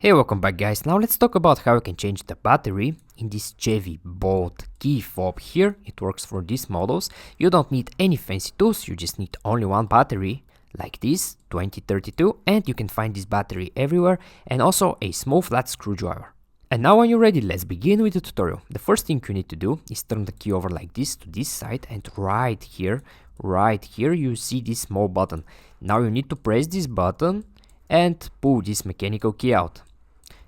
Hey, welcome back guys. Now let's talk about how you can change the battery in this Chevy Bolt key fob here. It works for these models. You don't need any fancy tools, you just need only one battery like this 2032, and you can find this battery everywhere, and also a small flat screwdriver. And now when you're ready, let's begin with the tutorial. The first thing you need to do is turn the key over like this to this side, and right here you see this small button. Now you need to press this button and pull this mechanical key out.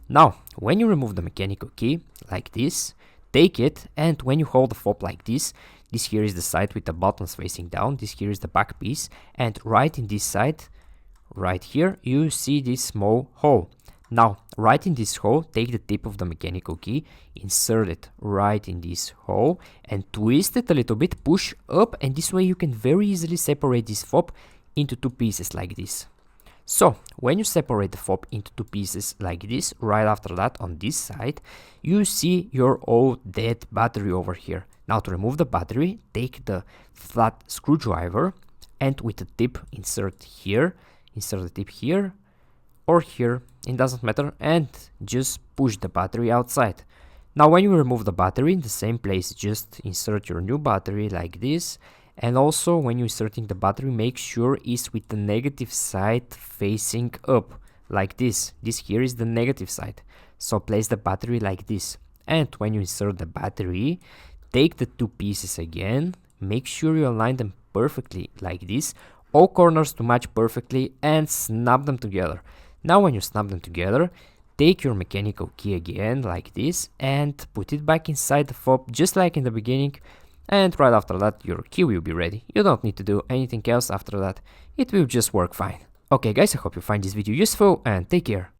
Now, when you remove the mechanical key, like this, take it, and when you hold the fob like this here is the side with the buttons facing down, this here is the back piece, and right in this side, right here, you see this small hole. Now, right in this hole, take the tip of the mechanical key, insert it right in this hole, and twist it a little bit, push up, and this way you can very easily separate this fob into two pieces like this. So, when you separate the fob into two pieces like this, right after that on this side, you see your old dead battery over here. Now to remove the battery, take the flat screwdriver and with the tip insert the tip here or here, it doesn't matter, and just push the battery outside. Now when you remove the battery in the same place, just insert your new battery like this. And also when you're inserting the battery, make sure it's with the negative side facing up, like this. This here is the negative side. So place the battery like this. And when you insert the battery, take the two pieces again, make sure you align them perfectly like this, all corners to match perfectly, and snap them together. Now when you snap them together, take your mechanical key again like this and put it back inside the fob just like in the beginning. And right after that, your key will be ready. You don't need to do anything else after that. It will just work fine. Okay guys, I hope you find this video useful and take care.